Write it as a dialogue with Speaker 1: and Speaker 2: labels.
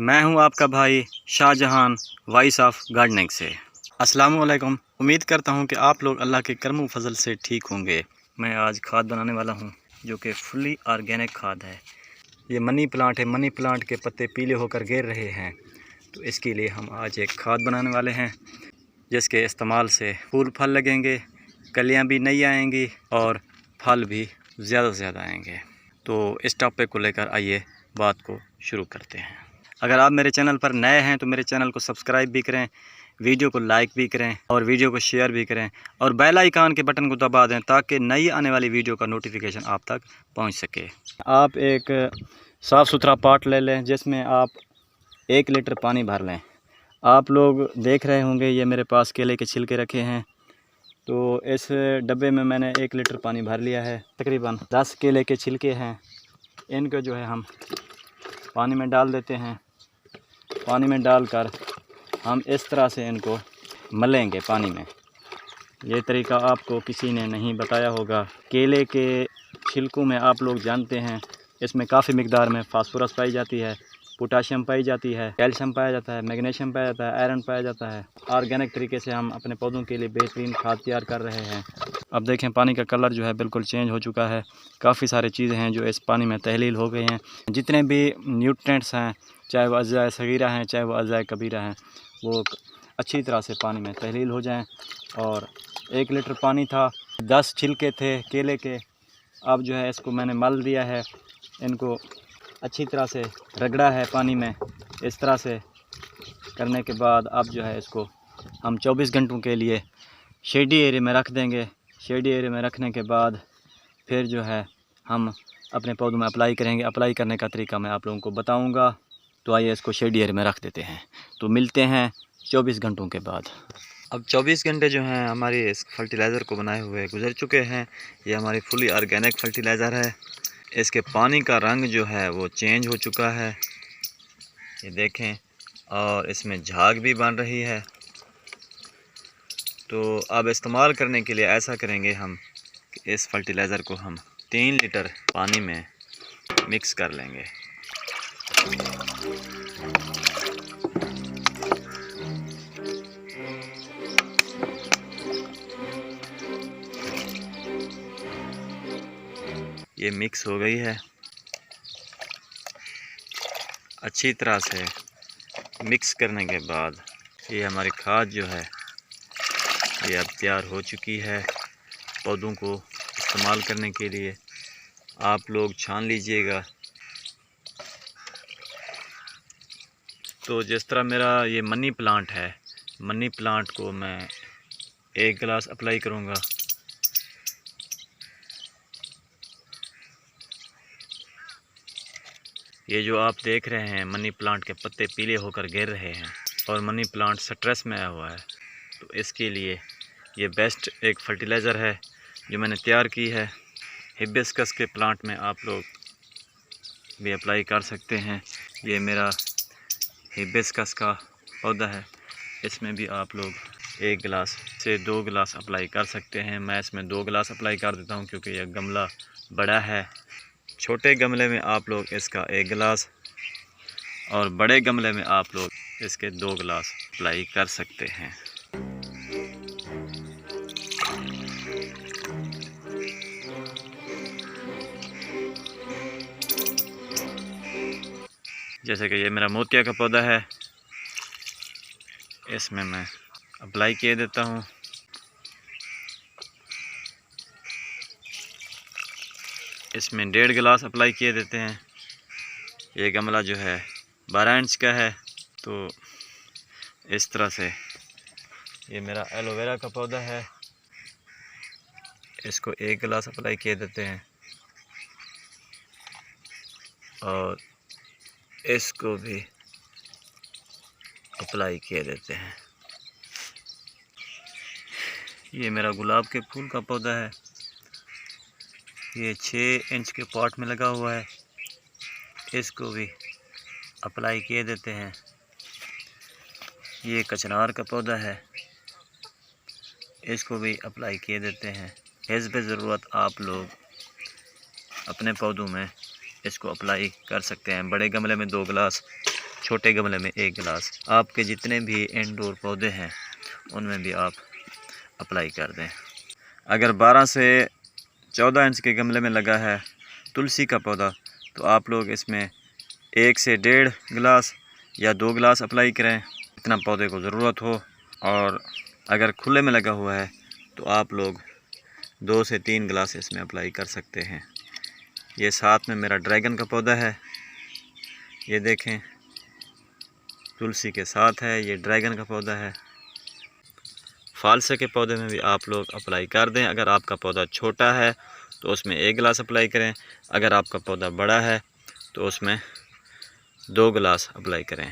Speaker 1: मैं हूं आपका भाई शाहजहान, वॉइस ऑफ गार्डनिंग से। अस्सलाम वालेकुम। उम्मीद करता हूं कि आप लोग अल्लाह के करम फजल से ठीक होंगे। मैं आज खाद बनाने वाला हूं जो कि फुली ऑर्गेनिक खाद है। ये मनी प्लांट है। मनी प्लांट के पत्ते पीले होकर गिर रहे हैं, तो इसके लिए हम आज एक खाद बनाने वाले हैं जिसके इस्तेमाल से फूल फल लगेंगे, कलियाँ भी नई आएंगी और फल भी ज़्यादा से ज़्यादा आएंगे। तो इस टॉपिक को लेकर आइए बात को शुरू करते हैं। अगर आप मेरे चैनल पर नए हैं तो मेरे चैनल को सब्सक्राइब भी करें, वीडियो को लाइक भी करें और वीडियो को शेयर भी करें और बेल आइकन के बटन को दबा दें ताकि नई आने वाली वीडियो का नोटिफिकेशन आप तक पहुंच सके। आप एक साफ़ सुथरा पॉट ले लें जिसमें आप 1 लीटर पानी भर लें। आप लोग देख रहे होंगे ये मेरे पास केले के छिलके रखे हैं, तो इस डब्बे में मैंने 1 लीटर पानी भर लिया है। तकरीबन 10 केले के छिलके हैं, इनको जो है हम पानी में डाल देते हैं। पानी में डालकर हम इस तरह से इनको मलेंगे पानी में। ये तरीका आपको किसी ने नहीं बताया होगा। केले के छिलकों में आप लोग जानते हैं इसमें काफ़ी मिकदार में फास्फोरस पाई जाती है, पोटाशियम पाई जाती है, कैल्शियम पाया जाता है, मैग्नीशियम पाया जाता है, आयरन पाया जाता है। ऑर्गेनिक तरीके से हम अपने पौधों के लिए बेहतरीन खाद तैयार कर रहे हैं। अब देखें पानी का कलर जो है बिल्कुल चेंज हो चुका है। काफ़ी सारी चीज़ें हैं जो इस पानी में तहलील हो गई हैं। जितने भी न्यूट्रिएंट्स हैं, चाहे वह अज़ाए सगीरा हैं चाहे वह अज़ाए कबीरा हैं, वो अच्छी तरह से पानी में तहलील हो जाएं। और 1 लीटर पानी था, 10 छिलके थे केले के। अब जो है इसको मैंने मल दिया है, इनको अच्छी तरह से रगड़ा है पानी में। इस तरह से करने के बाद अब जो है इसको हम 24 घंटों के लिए शेडी एरिया में रख देंगे। शेडी एरिया में रखने के बाद फिर जो है हम अपने पौधों में अप्लाई करेंगे। अप्लाई करने का तरीका मैं आप लोगों को बताऊंगा। तो आइए इसको शेडी एरिया में रख देते हैं। तो मिलते हैं 24 घंटों के बाद। अब 24 घंटे जो हैं हमारे इस फर्टिलाइज़र को बनाए हुए गुजर चुके हैं। ये हमारी फुली ऑर्गेनिक फर्टिलाइज़र है। इसके पानी का रंग जो है वो चेंज हो चुका है, ये देखें, और इसमें झाग भी बन रही है। तो अब इस्तेमाल करने के लिए ऐसा करेंगे हम कि इस फर्टिलाइज़र को हम 3 लीटर पानी में मिक्स कर लेंगे। ये मिक्स हो गई है। अच्छी तरह से मिक्स करने के बाद ये हमारी खाद जो है ये अब तैयार हो चुकी है पौधों को इस्तेमाल करने के लिए। आप लोग छान लीजिएगा। तो जिस तरह मेरा ये मनी प्लांट है, मनी प्लांट को मैं 1 गिलास अप्लाई करूँगा। ये जो आप देख रहे हैं मनी प्लांट के पत्ते पीले होकर गिर रहे हैं और मनी प्लांट स्ट्रेस में आया हुआ है, तो इसके लिए ये बेस्ट एक फर्टिलाइज़र है जो मैंने तैयार की है। हिबिस्कस के प्लांट में आप लोग भी अप्लाई कर सकते हैं। ये मेरा हिबिस्कस का पौधा है, इसमें भी आप लोग 1 गिलास से 2 गिलास अप्लाई कर सकते हैं। मैं इसमें 2 गिलास अप्लाई कर देता हूँ क्योंकि यह गमला बड़ा है। छोटे गमले में आप लोग इसका 1 गिलास और बड़े गमले में आप लोग इसके 2 गिलास अप्लाई कर सकते हैं। जैसे कि ये मेरा मोतिया का पौधा है, इसमें मैं अप्लाई किए देता हूँ। इसमें 1.5 गिलास अप्लाई किए देते हैं। ये गमला जो है 12 इंच का है। तो इस तरह से ये मेरा एलोवेरा का पौधा है, इसको 1 गिलास अप्लाई किए देते हैं और इसको भी अप्लाई किए देते हैं। ये मेरा गुलाब के फूल का पौधा है, ये 6 इंच के पॉट में लगा हुआ है, इसको भी अप्लाई किए देते हैं। ये कचनार का पौधा है, इसको भी अप्लाई किए देते हैं। हिस्ब ज़रूरत आप लोग अपने पौधों में इसको अप्लाई कर सकते हैं। बड़े गमले में 2 गिलास छोटे गमले में 1 गिलास। आपके जितने भी इंडोर पौधे हैं उनमें भी आप अप्लाई कर दें। अगर 12 से 14 इंच के गमले में लगा है तुलसी का पौधा तो आप लोग इसमें 1 से 1.5 गिलास या 2 गिलास अप्लाई करें, इतना पौधे को ज़रूरत हो। और अगर खुले में लगा हुआ है तो आप लोग 2 से 3 गिलास इसमें अप्लाई कर सकते हैं। ये साथ में मेरा ड्रैगन का पौधा है, ये देखें तुलसी के साथ है, ये ड्रैगन का पौधा है। फालसे के पौधे में भी आप लोग अप्लाई कर दें। अगर आपका पौधा छोटा है तो उसमें 1 गिलास अप्लाई करें, अगर आपका पौधा बड़ा है तो उसमें 2 गिलास अप्लाई करें।